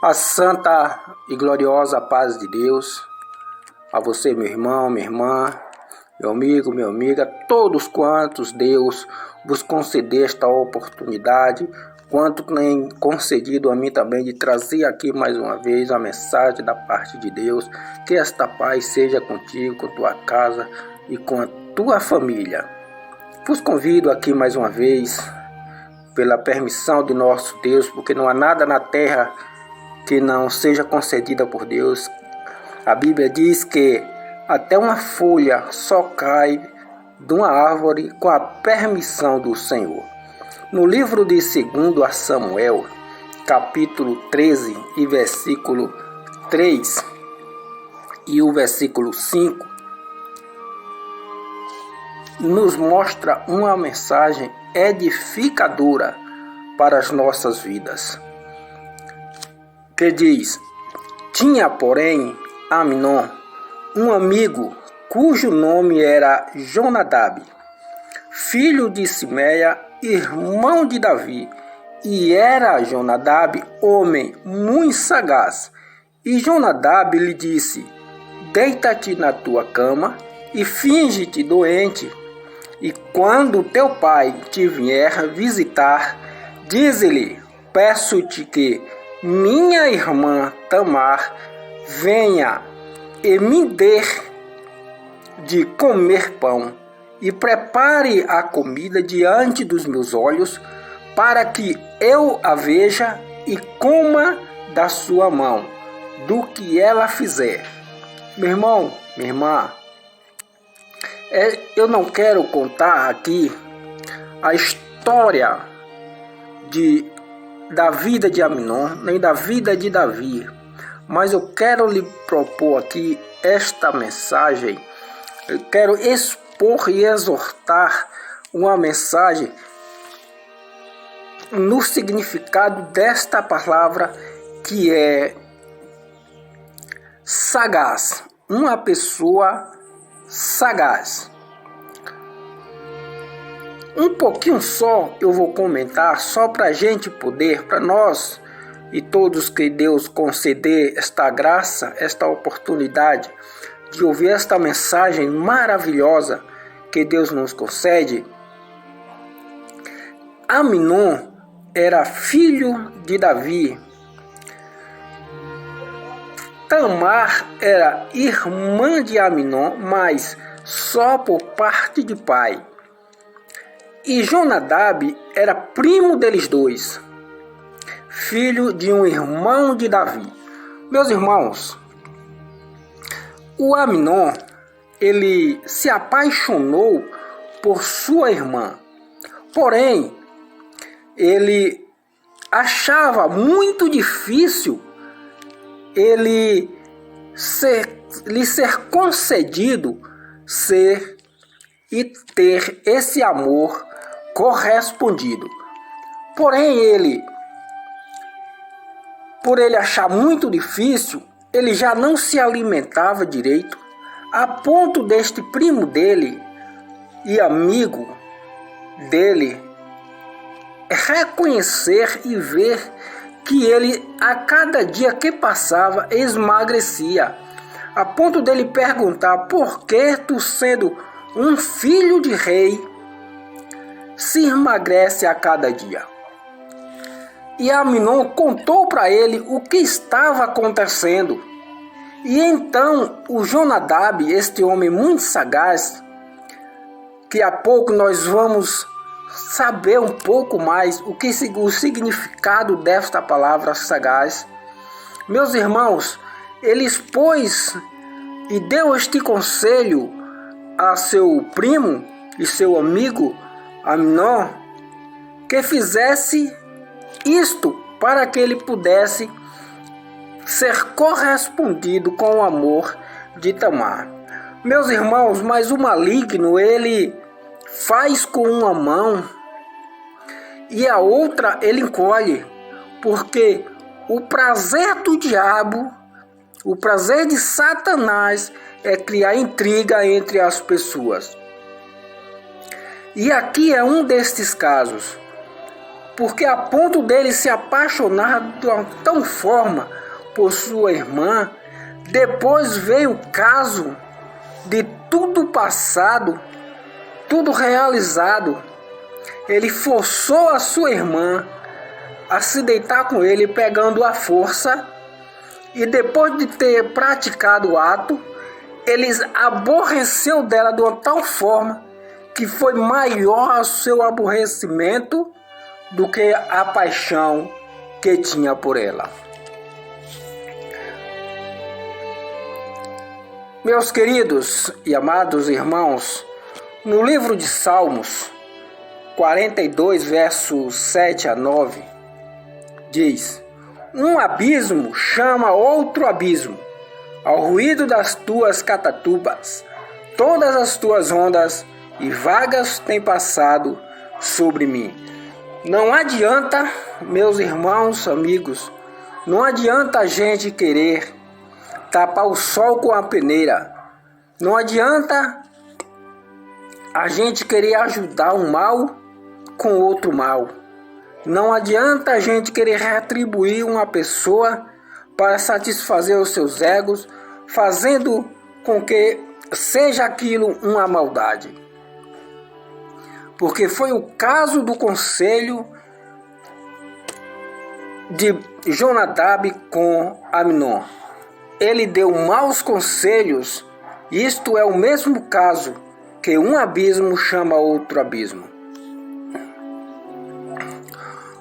A santa e gloriosa paz de Deus, a você, meu irmão, minha irmã, meu amigo, minha amiga, todos quantos Deus vos conceder esta oportunidade, quanto tem concedido a mim também de trazer aqui mais uma vez a mensagem da parte de Deus. Que esta paz seja contigo, com tua casa e com a tua família. Vos convido aqui mais uma vez, pela permissão de nosso Deus, porque não há nada na terra que não seja concedida por Deus. A Bíblia diz que até uma folha só cai de uma árvore com a permissão do Senhor. No livro de 2 Samuel, capítulo 13 e versículo 3 e o versículo 5, nos mostra uma mensagem edificadora para as nossas vidas, que diz: tinha, porém, Aminon um amigo cujo nome era Jonadab, filho de Simeia, irmão de Davi, e era Jonadab homem muito sagaz. E Jonadab lhe disse: deita-te na tua cama e finge-te doente, e quando teu pai te vier visitar, dize-lhe: peço-te que minha irmã Tamar venha e me dê de comer pão, e prepare a comida diante dos meus olhos, para que eu a veja e coma da sua mão, do que ela fizer. Meu irmão, minha irmã, eu não quero contar aqui a história da vida de Aminon, nem da vida de Davi, mas eu quero lhe propor aqui esta mensagem. Eu quero expor e exortar uma mensagem no significado desta palavra, que é sagaz. Uma pessoa sagaz. Um pouquinho só eu vou comentar, só para a gente poder, para nós e todos que Deus conceder esta graça, esta oportunidade de ouvir esta mensagem maravilhosa que Deus nos concede. Aminon era filho de Davi. Tamar era irmã de Aminon, mas só por parte de pai. E Jonadab era primo deles dois, filho de um irmão de Davi. Meus irmãos, o Aminon, ele se apaixonou por sua irmã, porém, ele achava muito difícil lhe ser concedido ser e ter esse amor correspondido. Porém, por ele achar muito difícil, ele já não se alimentava direito, a ponto deste primo dele e amigo dele reconhecer e ver que ele, a cada dia que passava, esmagrecia, a ponto dele perguntar: por que tu, sendo um filho de rei, se emagrece a cada dia? E Aminon contou para ele o que estava acontecendo. E então o Jonadab, este homem muito sagaz, que a pouco nós vamos saber um pouco mais o significado desta palavra sagaz. Meus irmãos, ele expôs e deu este conselho a seu primo e seu amigo Aminon, que fizesse isto para que ele pudesse ser correspondido com o amor de Tamar. Meus irmãos, mas o maligno, ele faz com uma mão e a outra ele encolhe, porque o prazer do diabo, o prazer de Satanás é criar intriga entre as pessoas. E aqui é um destes casos. porque a ponto dele se apaixonar de uma tal forma por sua irmã, depois veio o caso de tudo passado, tudo realizado. Ele forçou a sua irmã a se deitar com ele, pegando a força, e depois de ter praticado o ato, ele aborreceu dela de uma tal forma que foi maior o seu aborrecimento do que a paixão que tinha por ela. Meus queridos e amados irmãos, no livro de Salmos 42, versos 7 a 9, diz: um abismo chama outro abismo, ao ruído das tuas catatubas, todas as tuas ondas e vagas têm passado sobre mim. Não adianta, meus irmãos, amigos, não adianta a gente querer tapar o sol com a peneira. Não adianta a gente querer ajudar um mal com outro mal. Não adianta a gente querer retribuir uma pessoa para satisfazer os seus egos, fazendo com que seja aquilo uma maldade. Porque foi o caso do conselho de Jonadab com Aminon. Ele deu maus conselhos. Isto é o mesmo caso que um abismo chama outro abismo.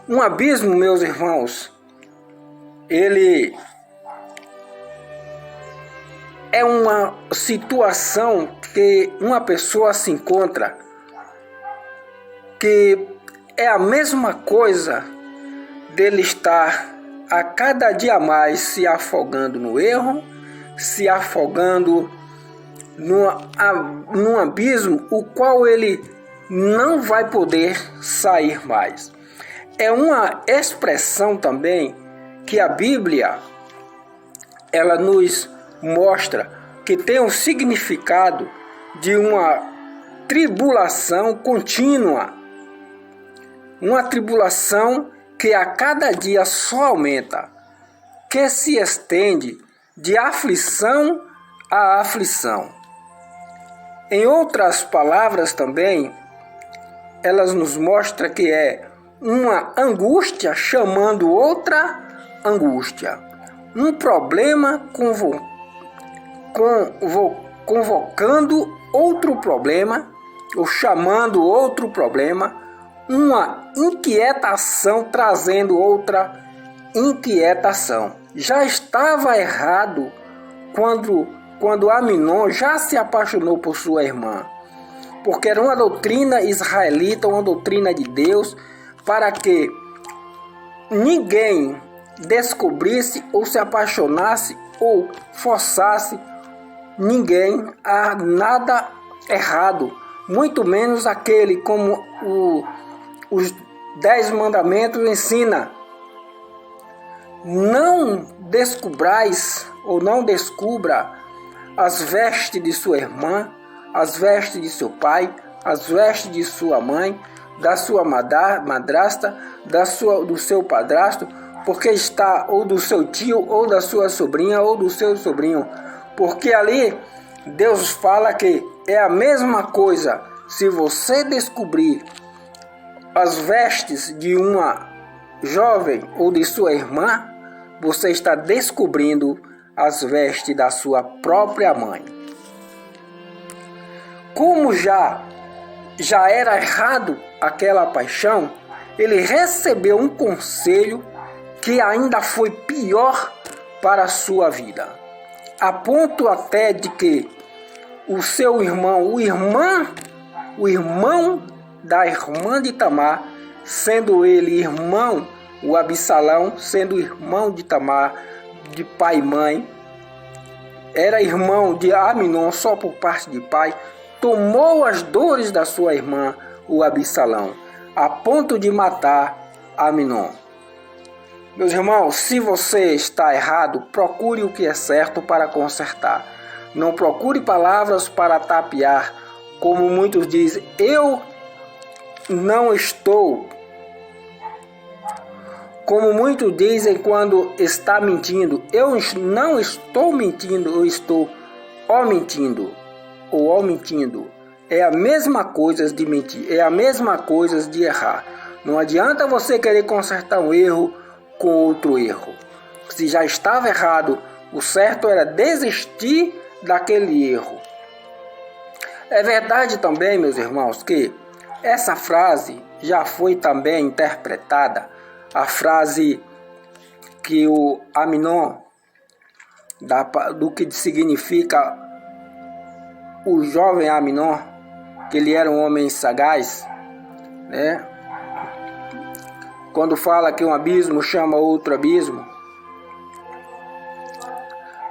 Um abismo, meus irmãos, ele é uma situação que uma pessoa se encontra, que é a mesma coisa dele estar a cada dia mais se afogando no erro, se afogando num abismo o qual ele não vai poder sair mais. É uma expressão também que a Bíblia ela nos mostra que tem um significado de uma tribulação contínua, uma tribulação que a cada dia só aumenta, que se estende de aflição a aflição. Em outras palavras também, elas nos mostram que é uma angústia chamando outra angústia, um problema convocando outro problema, ou chamando outro problema, uma inquietação trazendo outra inquietação. Já estava errado quando Aminon já se apaixonou por sua irmã, porque era uma doutrina israelita, uma doutrina de Deus, para que ninguém descobrisse ou se apaixonasse ou forçasse ninguém a nada errado, muito menos aquele como os 10 mandamentos ensina. Não descubrais ou não descubra as vestes de sua irmã, as vestes de seu pai, as vestes de sua mãe, da sua madrasta, do seu padrasto, porque está ou do seu tio, ou da sua sobrinha, ou do seu sobrinho. Porque ali Deus fala que é a mesma coisa. Se você descobrir as vestes de uma jovem ou de sua irmã, você está descobrindo as vestes da sua própria mãe. Como já era errado aquela paixão, ele recebeu um conselho que ainda foi pior para a sua vida, a ponto até de que o seu irmão, o irmão da irmã de Tamar, sendo ele irmão, o Absalão, sendo irmão de Tamar, de pai e mãe, era irmão de Aminon só por parte de pai, tomou as dores da sua irmã, o Absalão, a ponto de matar Aminon. Meus irmãos, se você está errado, procure o que é certo para consertar. Não procure palavras para tapear, como muitos dizem. Eu não estou Como muitos dizem quando está mentindo, eu não estou mentindo, eu estou omitindo ou omitindo. É a mesma coisa de mentir, é a mesma coisa de errar. Não adianta você querer consertar um erro com outro erro. Se já estava errado, o certo era desistir daquele erro. É verdade também, meus irmãos, que essa frase já foi também interpretada, a frase que o Aminon, do que significa o jovem Aminon, que ele era um homem sagaz, né? Quando fala que um abismo chama outro abismo.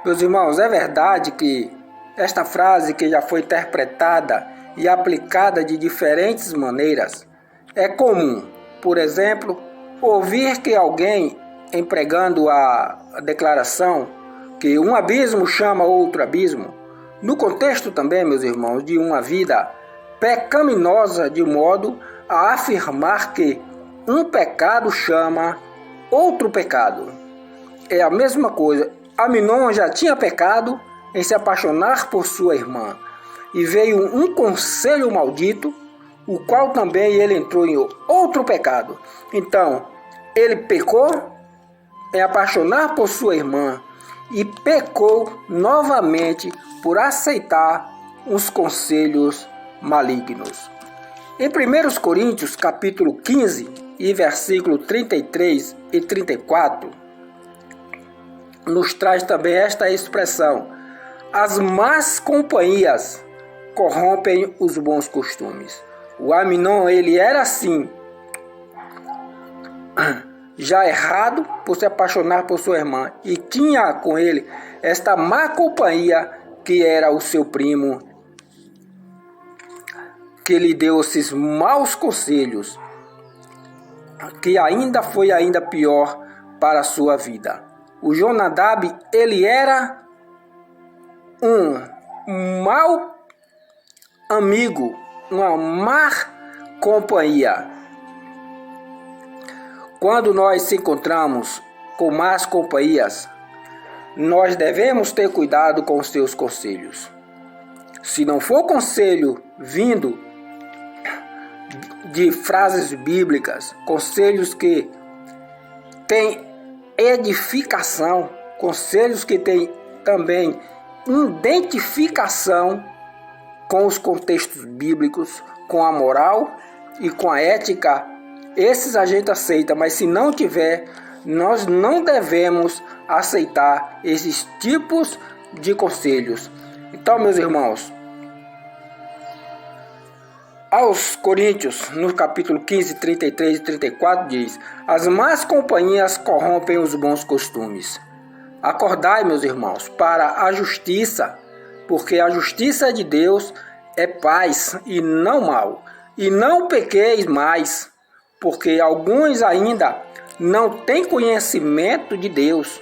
Meus irmãos, é verdade que esta frase, que já foi interpretada e aplicada de diferentes maneiras, é comum. Por exemplo, ouvir que alguém empregando a declaração que um abismo chama outro abismo, no contexto também, meus irmãos, de uma vida pecaminosa, de modo a afirmar que um pecado chama outro pecado. É a mesma coisa. Aminon já tinha pecado em se apaixonar por sua irmã, e veio um conselho maldito, o qual também ele entrou em outro pecado. Então, ele pecou em apaixonar por sua irmã e pecou novamente por aceitar os conselhos malignos. Em 1 Coríntios, capítulo 15, e versículo 33 e 34, nos traz também esta expressão: as más companhias corrompem os bons costumes. O Aminon, ele era assim, já errado por se apaixonar por sua irmã, e tinha com ele esta má companhia que era o seu primo, que lhe deu esses maus conselhos, que foi ainda pior para a sua vida. O Jonadab, ele era um mau amigo, uma má companhia. Quando nós se encontramos com más companhias, nós devemos ter cuidado com os seus conselhos. Se não for conselho vindo de frases bíblicas, conselhos que têm edificação, conselhos que têm também identificação com os contextos bíblicos, com a moral e com a ética, esses a gente aceita, mas se não tiver, nós não devemos aceitar esses tipos de conselhos. Então, meus irmãos, aos Coríntios, no capítulo 15, 33 e 34, diz: as más companhias corrompem os bons costumes. Acordai, meus irmãos, para a justiça, porque a justiça de Deus é paz e não mal. E não pequeis mais, porque alguns ainda não têm conhecimento de Deus.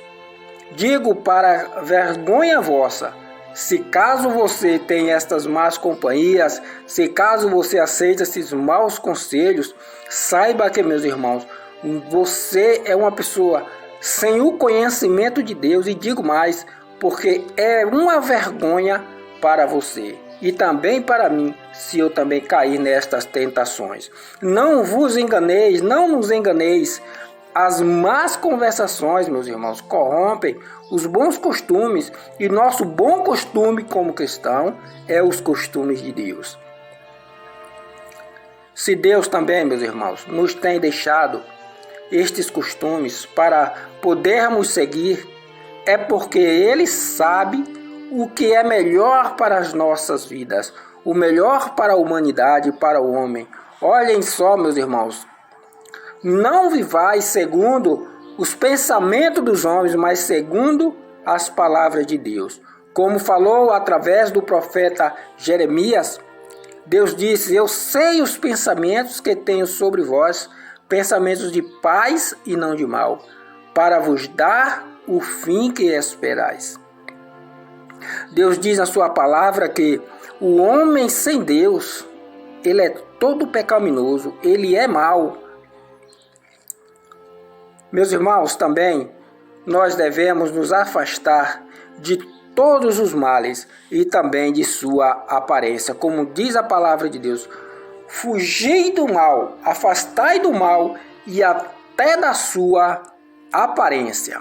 Digo para vergonha vossa, se caso você tem estas más companhias, se caso você aceita esses maus conselhos, saiba que, meus irmãos, você é uma pessoa sem o conhecimento de Deus, e digo mais, porque é uma vergonha para você e também para mim, se eu também cair nestas tentações. Não vos enganeis, não nos enganeis. As más conversações, meus irmãos, corrompem os bons costumes, e nosso bom costume como cristão é os costumes de Deus. Se Deus também, meus irmãos, nos tem deixado estes costumes para podermos seguir, é porque Ele sabe o que é melhor para as nossas vidas, o melhor para a humanidade, para o homem. Olhem só, meus irmãos, não vivais segundo os pensamentos dos homens, mas segundo as palavras de Deus. Como falou através do profeta Jeremias, Deus disse: eu sei os pensamentos que tenho sobre vós, pensamentos de paz e não de mal, para vos dar o fim que esperais. Deus diz na sua palavra que o homem sem Deus, ele é todo pecaminoso, ele é mau. Meus irmãos, também nós devemos nos afastar de todos os males e também de sua aparência. Como diz a palavra de Deus, fugei do mal, afastai do mal e até da sua aparência.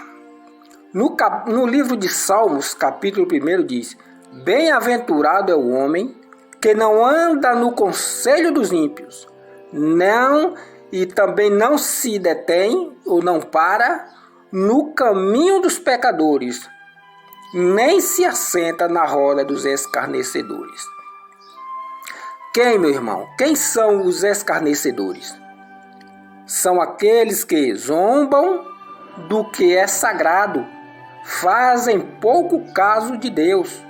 No livro de Salmos, capítulo 1, diz: bem-aventurado é o homem que não anda no conselho dos ímpios, e também não se detém ou não para no caminho dos pecadores, nem se assenta na roda dos escarnecedores. Quem, meu irmão? Quem são os escarnecedores? São aqueles que zombam do que é sagrado, fazem pouco caso de Deus.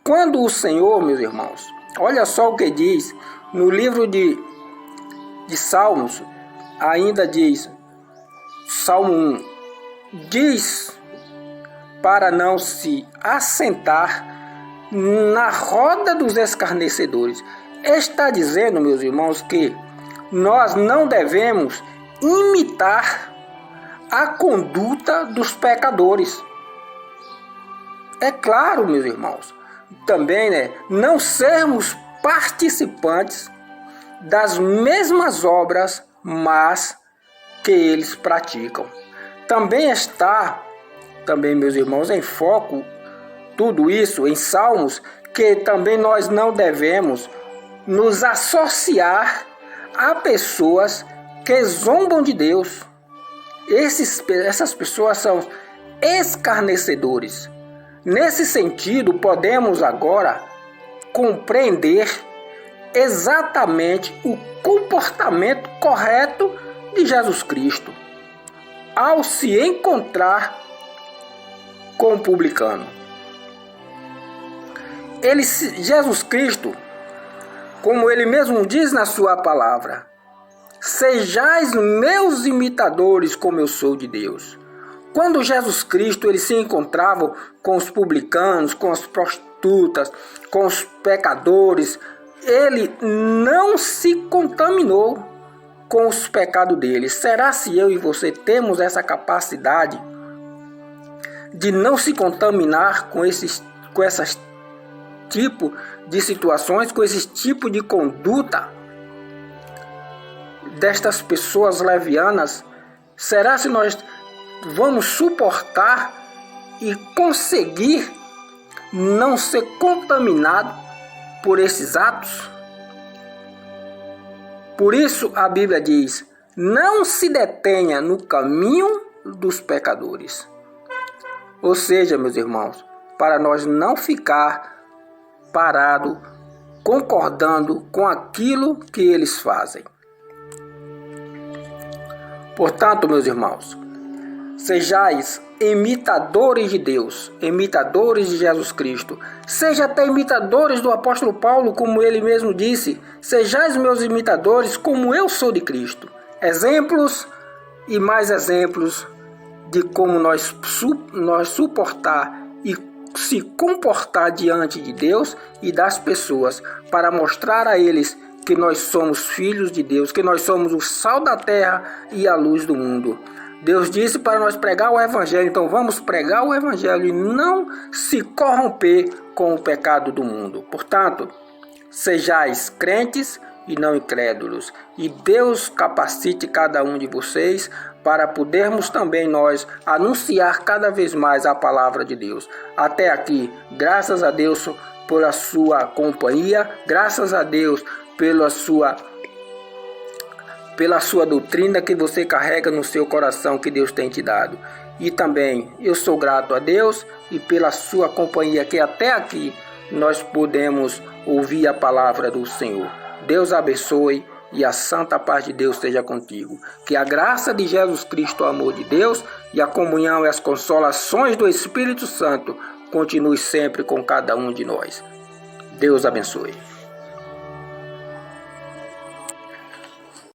Quando o Senhor, meus irmãos, olha só o que diz no livro de Salmos, ainda diz, Salmo 1, diz para não se assentar na roda dos escarnecedores. Está dizendo, meus irmãos, que nós não devemos imitar a conduta dos pecadores. É claro, meus irmãos, também, não sermos participantes das mesmas obras, mas que eles praticam. Também está, meus irmãos, em foco tudo isso em Salmos, que também nós não devemos nos associar a pessoas que zombam de Deus. Essas pessoas são escarnecedores. Nesse sentido, podemos agora compreender exatamente o comportamento correto de Jesus Cristo ao se encontrar com o publicano. Jesus Cristo, como ele mesmo diz na sua palavra, sejais meus imitadores como eu sou de Deus. Quando Jesus Cristo ele se encontrava com os publicanos, com as prostitutas, com os pecadores, ele não se contaminou com os pecados deles. Será se eu e você temos essa capacidade de não se contaminar com essas tipo de situações, com esse tipo de conduta destas pessoas levianas? Será se nós vamos suportar e conseguir não ser contaminado por esses atos? Por isso a Bíblia diz: não se detenha no caminho dos pecadores. Ou seja, meus irmãos, para nós não ficar parado concordando com aquilo que eles fazem. Portanto, meus irmãos, sejais imitadores de Deus, imitadores de Jesus Cristo. Seja até imitadores do apóstolo Paulo, como ele mesmo disse: sejais meus imitadores como eu sou de Cristo. Exemplos e mais exemplos de como nós suportar e se comportar diante de Deus e das pessoas, para mostrar a eles que nós somos filhos de Deus, que nós somos o sal da terra e a luz do mundo. Deus disse para nós pregar o Evangelho, então vamos pregar o Evangelho e não se corromper com o pecado do mundo. Portanto, sejais crentes e não incrédulos, e Deus capacite cada um de vocês para podermos também nós anunciar cada vez mais a palavra de Deus. Até aqui, graças a Deus pela sua companhia, graças a Deus pela sua doutrina que você carrega no seu coração, que Deus tem te dado. E também eu sou grato a Deus e pela sua companhia, que até aqui nós podemos ouvir a palavra do Senhor. Deus abençoe e a santa paz de Deus esteja contigo. Que a graça de Jesus Cristo, o amor de Deus e a comunhão e as consolações do Espírito Santo continue sempre com cada um de nós. Deus abençoe.